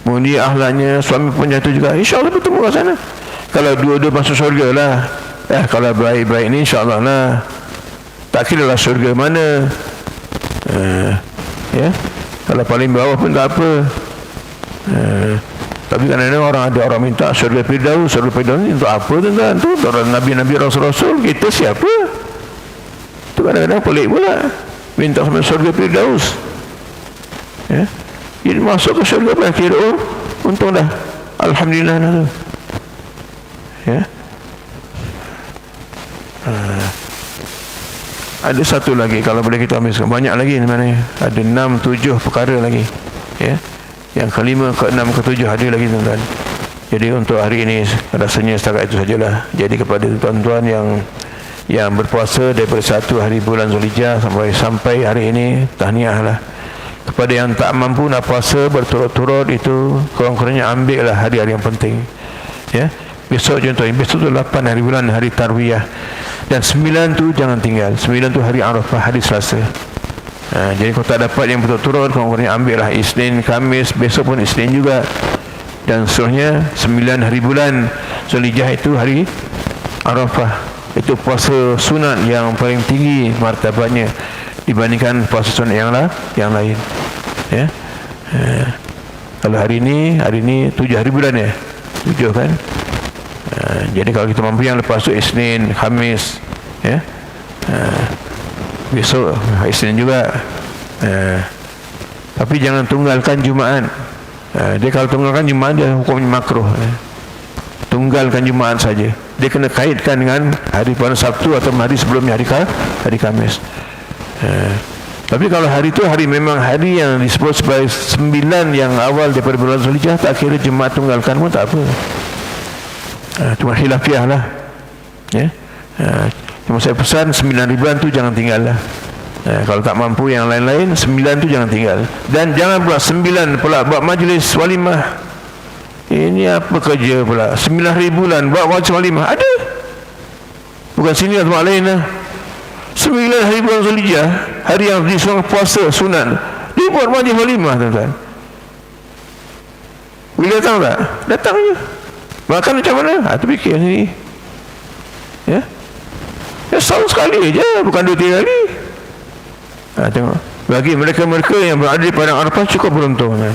mulia akhlaknya, suami pun jatuh juga, insya-Allah bertemu kat sana. Kalau dua-dua masuk syurga lah. Kalau baik-baik ni insya-Allah lah. Tak kira lah syurga mana. Ya. Kalau paling bawah pun tak apa. Tapi kadang-kadang ada orang minta syurga Firdaus. Syurga Firdaus ni untuk apa tuan-tuan? Tu orang Nabi-Nabi Rasul-Rasul, kita siapa? Tu kadang-kadang pelik pula, minta sampai syurga Firdaus. Ya, jadi masuk ke syurga apa? Kira untung dah, alhamdulillah dah tu. Ya. Ada satu lagi, kalau boleh kita ambil banyak lagi sebenarnya. Ada 6-7 perkara lagi. Ya. Yang kelima, keenam, ketujuh ada lagi tuan-tuan. Jadi untuk hari ini rasanya setakat itu sajalah. Jadi kepada tuan-tuan yang berpuasa daripada 1 hari bulan Zulhijjah sampai hari ini, tahniahlah. Kepada yang tak mampu nak puasa berturut-turut, itu kurang-kurangnya ambillah hari-hari yang penting. Ya. Besok contohnya, besok tu 8 hari bulan, hari Tarwiyah. Dan 9 tu jangan tinggal. 9 tu hari Arafah, hari Selasa. Jadi kalau tak dapat yang berturut-turut, kurang-kurangnya ambillah Isnin, Khamis, besok pun Isnin juga. Dan seterusnya 9 hari bulan Zulhijjah itu hari Arafah. Itu puasa sunat yang paling tinggi martabatnya dibandingkan puasa sunat yang lain. Ya. Kalau hari ini 7 hari bulan ya. 7 kan. Jadi kalau kita mampu yang lepas tu Isnin, Khamis, ya. Besok Isnin juga. Tapi jangan tunggalkan Jumaat. Dia kalau tunggalkan Jumaat, dia hukumnya makruh. Tunggalkan Jumaat saja. Dia kena kaitkan dengan hari pada Sabtu atau hari sebelumnya, hari Khamis. Tapi kalau hari itu memang hari yang disebut sebagai 9 yang awal daripada bulan Zulhijjah, tak kira Jumaat tunggalkan pun tak apa. Cuma khilafiah lah. Ya. Cuma saya pesan 9 ribuan tu jangan tinggal lah. Kalau tak mampu yang lain-lain, 9 tu jangan tinggal. Dan jangan pula 9 pula buat majlis walimah. Ini apa kerja pula 9 bulan buat majlis walimah? Ada. Bukan sini atau tempat lain lah. 9 hari bulan Zulhijjah, hari yang disuruh puasa sunat, dia buat majlis walimah tuan-tuan. Bila datang tak? Datang je. Makan macam mana? Tu fikir sini. Ya. Ya, setahun sekali je, bukan 2-3 kali. Tengok. Bagi mereka-mereka yang berada di padang Arafah cukup beruntung kan?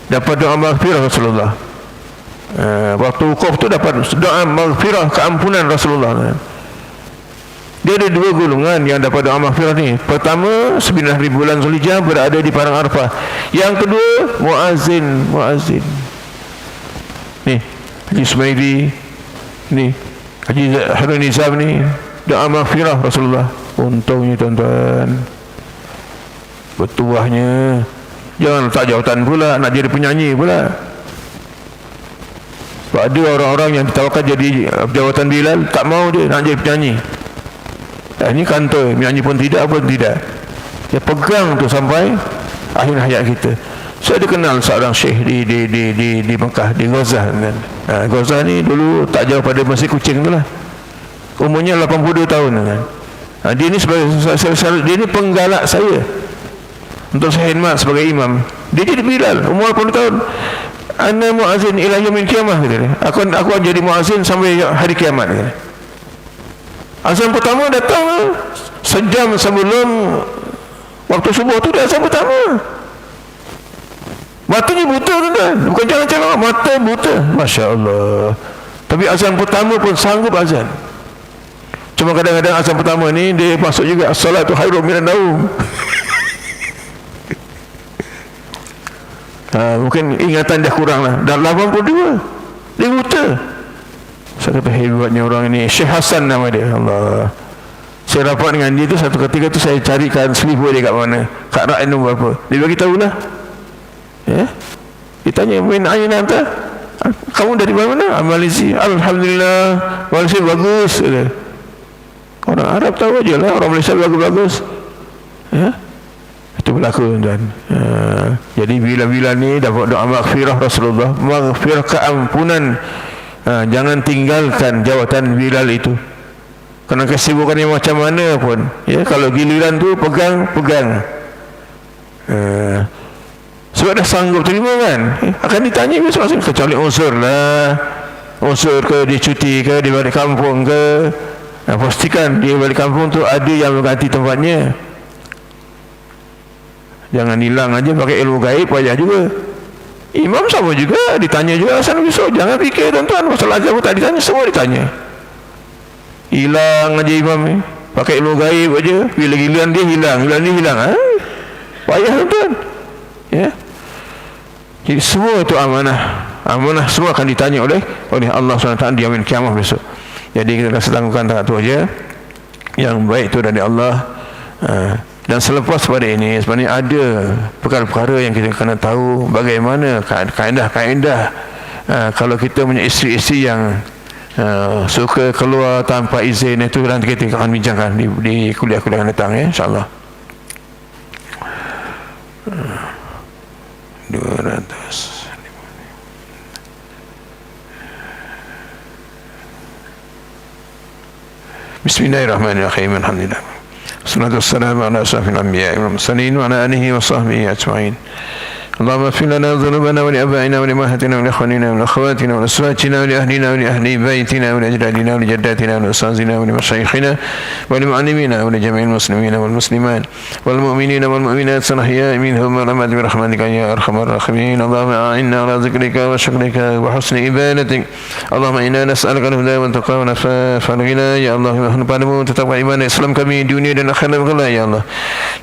Dapat doa maghfirah Rasulullah. Waktu wukuf tu dapat doa maghfirah, keampunan Rasulullah kan? Dia ada 2 golongan yang dapat doa maghfirah ni. Pertama, 9 hari bulan Zulhijjah berada di padang Arafah. Yang kedua, muazzin. Ni Haji Sumaidi, ni Haji Harun Nizam ni, doa maghfirah Rasulullah. Untungnya tuan-tuan, bertuahnya. Jangan letak jawatan pula, nak jadi penyanyi pula. Sebab ada orang-orang yang ditawarkan jadi jawatan Bilal, tak mau dia, nak jadi penyanyi. Ini kantor, penyanyi pun tidak, apa pun tidak. Dia pegang tu sampai akhir hayat kita. Saya ada kenal seorang syekh di Mekah, di Ghazah kan. Ghazah ni dulu tak jauh pada Mesir Kucing tu lah. Umurnya 82 tahun kan. Dia ni sebagai dia ni penggalak saya untuk saya khidmat sebagai imam. Dia jadi Bilal umur 80 tahun. Ana muazzin ila yaumil qiyamah kata dia. Aku akan jadi muazzin sampai hari kiamat kata. Azan pertama datang sejam sebelum waktu subuh tu, dia azan pertama. Matanya buta kan? Bukan jangan-jangan mata buta. Masya Allah. Tapi azan pertama pun sanggup azan. Cuma kadang-kadang azan pertama ni dia masuk juga as-salatu khairun minan naum. Mungkin ingatan dia kurang lah. Dah 82 dia buta. Saya kata hebatnya orang ini. Syekh Hasan nama dia. Allah. Saya rapat dengan dia tu, satu ketika tu saya carikan seliver dia kat mana, kat rak itu berapa. Dia bagi tahulah. Ya. Dia tanya, "Min aina anta?" "Kamu dari mana?" "Malaysia." "Alhamdulillah, Malaysia bagus." Orang Arab tahu aja lah, orang Malaysia bagus-bagus. Ya. Itu berlaku tuan. Jadi bila-bila ni dapat doa maghfirah Rasulullah, maghfirah, keampunan. Jangan tinggalkan jawatan Bilal itu. Kerana kesibukan yang macam mana pun, ya, kalau giliran tu pegang. Sebab dah sanggup terima kan, akan ditanya masing-masing, kecuali unsur lah, unsur ke dia cuti ke, dia balik kampung ke. Pastikan dia balik kampung tu ada yang mengganti tempatnya. Jangan hilang aja pakai ilmu gaib, payah juga. Imam sama juga, ditanya juga asal usul. Jangan fikir tuan-tuan, masalah agama tak ditanya, semua ditanya. Hilang aja imam ni, pakai ilmu gaib aja. Bila giliran dia hilang, payah tuan-tuan. Ya. Jadi semua itu amanah. Amanah semua akan ditanya oleh Allah SWT di yaumil kiamah besok. Jadi kita rasa lakukan tak tu aja. Yang baik itu dari Allah. Dan selepas pada ini sebenarnya ada perkara-perkara yang kita kena tahu bagaimana kaedah-kaedah kalau kita punya isteri-isteri yang suka keluar tanpa izin, itu nanti kita akan bincangkan di kuliah-kuliah yang datang, ya, insyaAllah. 200. Bismillahirrahmanirrahim. Alhamdulillah. Wassalatu wassalamu ala asyrafil anbiya'i wal mursalin wa ala alihi wa sahbihi ajma'in. اللهم اغفر لنا ذنوبنا ولآبائنا ولأمهاتنا ولإخواننا ولأخواتنا ولأزواجنا ولأهلنا ولأهل بيتنا ولأجدادنا ولجداتنا ولأستاذنا ولمشايخنا ولمعلمينا ولجميع المسلمين والمسلمات والمؤمنين والمؤمنات الأحياء منهم والأموات برحمتك يا أرحم الراحمين. اللهم أعنا على ذكرك وشكرك وحسن عبادتك. اللهم إنا نسألك الهدى والتقى والعفاف والغنى ya Allah. Padamu tetapkan iman Islam kami dunia dan akhirat kelak ya Allah.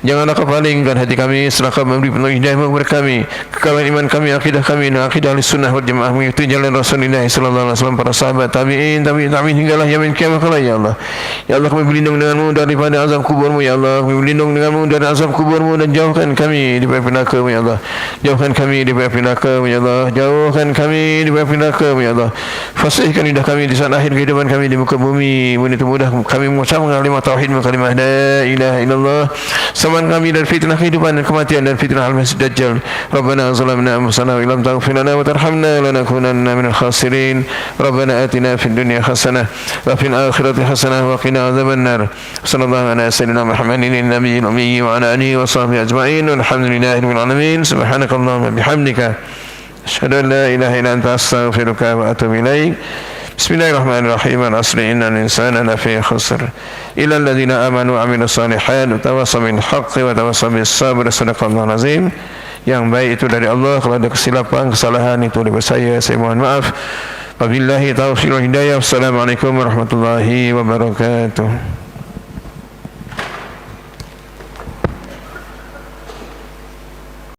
Janganlah kau palingkan hati kami setelah kau memberi penuh hidayah kepada kami, kekalan iman kami, akidah kami dan akidah Ahlussunnah wal Jamaah mengikuti jalan Rasulullah sallallahu alaihi wasallam, para sahabat, tabi'in hinggalah yaumil kiamah kelak ya Allah. Ya Allah, kami berlindung denganmu daripada azab kuburmu ya Allah. Kami berlindung denganmu dari azab kuburmu dan jauhkan kami daripada neraka ya Allah. Jauhkan kami daripada neraka ya Allah. Jauhkan kami daripada neraka ya Allah. Fasihkan lidah kami di saat akhir kehidupan kami di muka bumi. Menit mudah kami mengucapkan kalimah tauhid, kalimah la ilaha illallah. Selamatkan kami dari fitnah kehidupan dan kematian dan fitnah al-masih dajjal. ربنا ظلمنا أنفسنا وإن لم تغفر لنا وترحمنا لنكونن من الخاسرين. ربنا آتنا في الدنيا حسنة وفي الآخرة حسنة وقنا عذاب النار. صلى الله على سيدنا محمد النبي الأمي وعلى آله وصحبه أجمعين والحمد لله رب العالمين. سبحانك اللهم وبحمدك أشهد أن لا إله إلا أنت أستغفرك وأتوب إليك. بسم الله الرحمن الرحيم. العصر إن الإنسان لفي خسر إلا الذين آمنوا وعملوا الصالحات وتواصوا بالحق وتواصوا بالصبر. صدق الله العظيم. Yang baik itu dari Allah. Kalau ada kesilapan, kesalahan itu dari saya mohon maaf. Wabillahi taufiq wal hidayah. Wassalamualaikum warahmatullahi wabarakatuh.